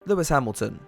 Lewis Hamilton,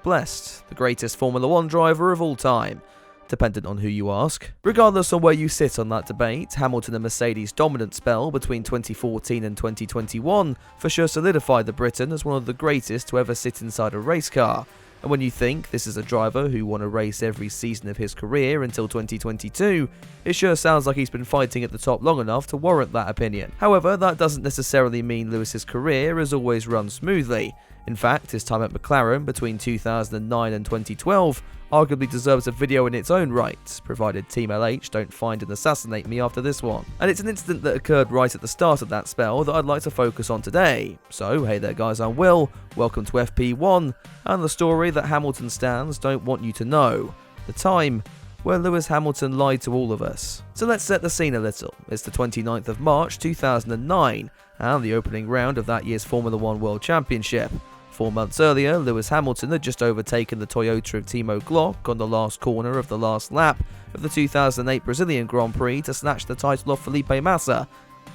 #blessed, the greatest Formula 1 driver of all time, dependent on who you ask. Regardless of where you sit on that debate, Hamilton and Mercedes' dominant spell between 2014 and 2021 for sure solidified the Briton as one of the greatest to ever sit inside a race car. And when you think this is a driver who won a race every season of his career until 2022, it sure sounds like he's been fighting at the top long enough to warrant that opinion. However, that doesn't necessarily mean Lewis's career has always run smoothly. In fact, his time at McLaren between 2009 and 2012 arguably deserves a video in its own right, provided Team LH don't find and assassinate me after this one. And it's an incident that occurred right at the start of that spell that I'd like to focus on today. So, hey there guys, I'm Will, welcome to FP1, and the story that Hamilton stands don't want you to know. The time where Lewis Hamilton lied to all of us. So let's set the scene a little. It's the 29th of March 2009, and the opening round of that year's Formula 1 World Championship. 4 months earlier, Lewis Hamilton had just overtaken the Toyota of Timo Glock on the last corner of the last lap of the 2008 Brazilian Grand Prix to snatch the title off Felipe Massa,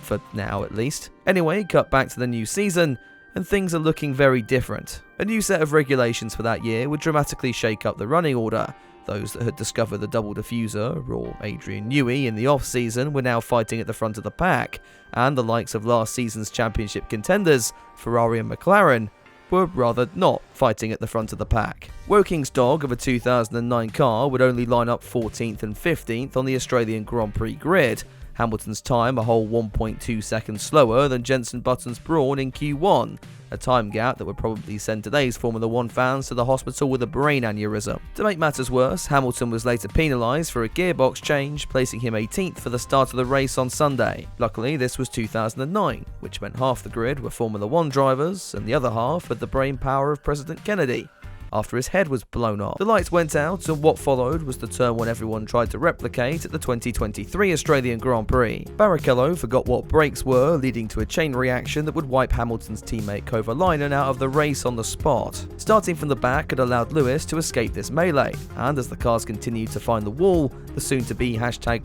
for now at least. Anyway, cut back to the new season, and things are looking very different. A new set of regulations for that year would dramatically shake up the running order. Those that had discovered the double diffuser, or Adrian Newey, in the off-season were now fighting at the front of the pack, and the likes of last season's championship contenders, Ferrari and McLaren, were rather not fighting at the front of the pack. Woking's dog of a 2009 car would only line up 14th and 15th on the Australian Grand Prix grid, Hamilton's time a whole 1.2 seconds slower than Jenson Button's Brawn in Q1, a time gap that would probably send today's Formula 1 fans to the hospital with a brain aneurysm. To make matters worse, Hamilton was later penalised for a gearbox change, placing him 18th for the start of the race on Sunday. Luckily, this was 2009, which meant half the grid were Formula 1 drivers, and the other half had the brain power of President Kennedy. After his head was blown off, the lights went out, and what followed was the turn when everyone tried to replicate at the 2023 Australian Grand Prix. Barrichello forgot what brakes were, leading to a chain reaction that would wipe Hamilton's teammate Kovalainen out of the race on the spot. Starting from the back had allowed Lewis to escape this melee, and as the cars continued to find the wall, the soon-to-be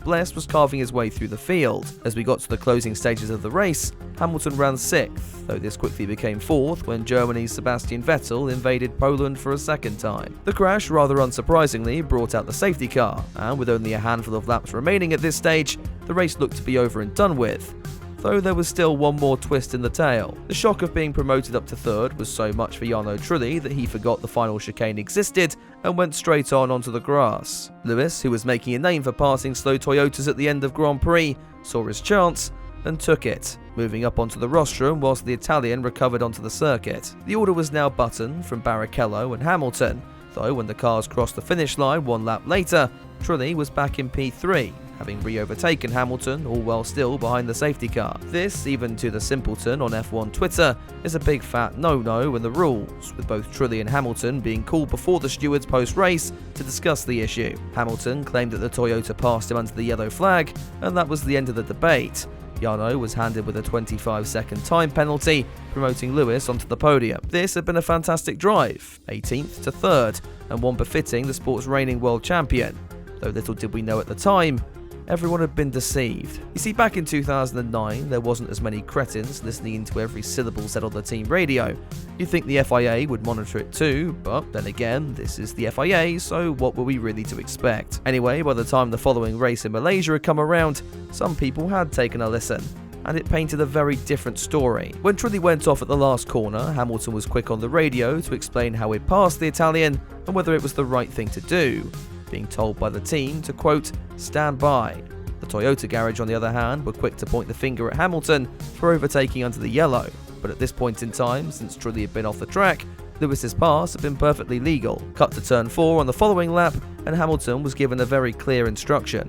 #blessed was carving his way through the field. As we got to the closing stages of the race, Hamilton ran 6th, though this quickly became 4th when Germany's Sebastian Vettel invaded Poland for a second time. The crash, rather unsurprisingly, brought out the safety car, and with only a handful of laps remaining at this stage, the race looked to be over and done with. Though there was still one more twist in the tale. The shock of being promoted up to 3rd was so much for Jarno Trulli that he forgot the final chicane existed and went straight onto the grass. Lewis, who was making a name for passing slow Toyotas at the end of Grand Prix, saw his chance and took it, moving up onto the rostrum whilst the Italian recovered onto the circuit. The order was now Button from Barrichello and Hamilton, though when the cars crossed the finish line 1 lap later, Trulli was back in P3, having re-overtaken Hamilton, all while still behind the safety car. This, even to the simpleton on F1 Twitter, is a big fat no-no in the rules, with both Trulli and Hamilton being called before the stewards post-race to discuss the issue. Hamilton claimed that the Toyota passed him under the yellow flag, and that was the end of the debate. Jarno was handed with a 25-second time penalty, promoting Lewis onto the podium. This had been a fantastic drive, 18th to 3rd, and one befitting the sport's reigning world champion. Though little did we know at the time, everyone had been deceived. You see, back in 2009, there wasn't as many cretins listening into every syllable said on the team radio. You'd think the FIA would monitor it too, but then again, this is the FIA, so what were we really to expect? Anyway, by the time the following race in Malaysia had come around, some people had taken a listen, and it painted a very different story. When Trulli went off at the last corner, Hamilton was quick on the radio to explain how he'd passed the Italian and whether it was the right thing to do, being told by the team to, quote, stand by. The Toyota garage, on the other hand, were quick to point the finger at Hamilton for overtaking under the yellow, but at this point in time, since Trulli had been off the track, Lewis's pass had been perfectly legal. Cut to turn 4 on the following lap, and Hamilton was given a very clear instruction.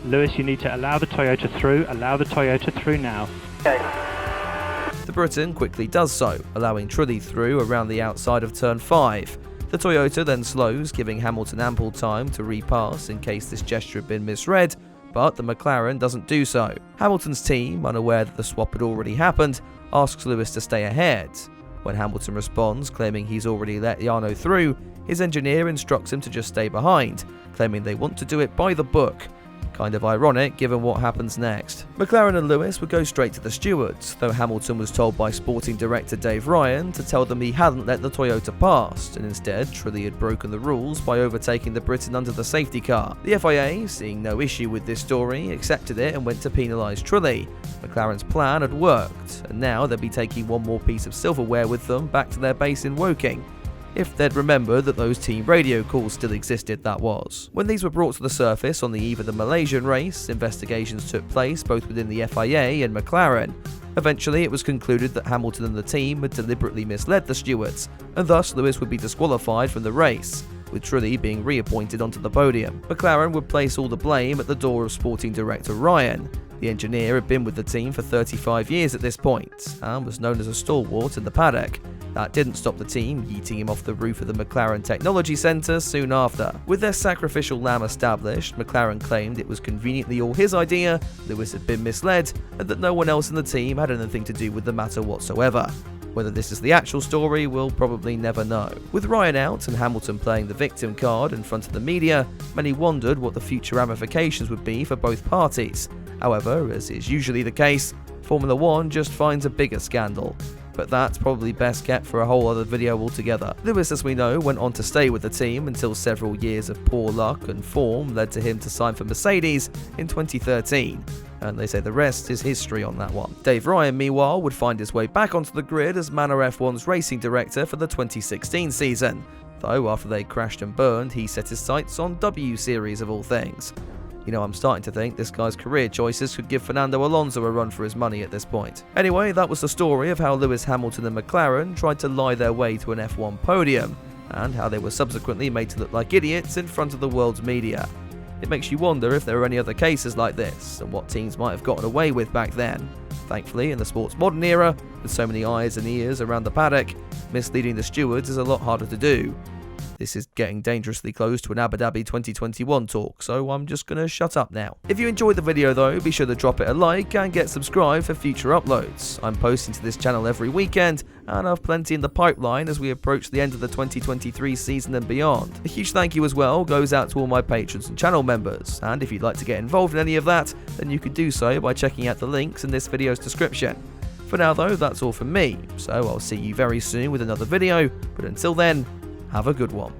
Lewis, you need to allow the Toyota through now. Okay. The Briton quickly does so, allowing Trulli through around the outside of turn 5. The Toyota then slows, giving Hamilton ample time to repass in case this gesture had been misread, but the McLaren doesn't do so. Hamilton's team, unaware that the swap had already happened, asks Lewis to stay ahead. When Hamilton responds, claiming he's already let Jarno through, his engineer instructs him to just stay behind, claiming they want to do it by the book, Kind of ironic given what happens next. McLaren and Lewis would go straight to the stewards, though Hamilton was told by sporting director Dave Ryan to tell them he hadn't let the Toyota past, and instead Trulli had broken the rules by overtaking the Briton under the safety car. The FIA, seeing no issue with this story, accepted it and went to penalise Trulli. McLaren's plan had worked, and now they'd be taking one more piece of silverware with them back to their base in Woking. If they'd remembered that those team radio calls still existed, that was. When these were brought to the surface on the eve of the Malaysian race, investigations took place both within the FIA and McLaren. Eventually, it was concluded that Hamilton and the team had deliberately misled the stewards, and thus Lewis would be disqualified from the race, with Trulli being reappointed onto the podium. McLaren would place all the blame at the door of sporting director Ryan. The engineer had been with the team for 35 years at this point, and was known as a stalwart in the paddock. That didn't stop the team yeeting him off the roof of the McLaren Technology Centre soon after. With their sacrificial lamb established, McLaren claimed it was conveniently all his idea, Lewis had been misled, and that no one else in the team had anything to do with the matter whatsoever. Whether this is the actual story, we'll probably never know. With Ryan out and Hamilton playing the victim card in front of the media, many wondered what the future ramifications would be for both parties. However, as is usually the case, Formula One just finds a bigger scandal. But that's probably best kept for a whole other video altogether. Lewis, as we know, went on to stay with the team until several years of poor luck and form led to him to sign for Mercedes in 2013. And they say the rest is history on that one. Dave Ryan, meanwhile, would find his way back onto the grid as Manor F1's racing director for the 2016 season. Though after they crashed and burned, he set his sights on W Series of all things. You know, I'm starting to think this guy's career choices could give Fernando Alonso a run for his money at this point. Anyway, that was the story of how Lewis Hamilton and McLaren tried to lie their way to an F1 podium, and how they were subsequently made to look like idiots in front of the world's media. It makes you wonder if there are any other cases like this, and what teams might have gotten away with back then. Thankfully, in the sport's modern era, with so many eyes and ears around the paddock, misleading the stewards is a lot harder to do. This is getting dangerously close to an Abu Dhabi 2021 talk, so I'm just gonna shut up now. If you enjoyed the video though, be sure to drop it a like and get subscribed for future uploads. I'm posting to this channel every weekend, and I've plenty in the pipeline as we approach the end of the 2023 season and beyond. A huge thank you as well goes out to all my patrons and channel members, and if you'd like to get involved in any of that, then you could do so by checking out the links in this video's description. For now though, that's all from me, so I'll see you very soon with another video, but until then, have a good one.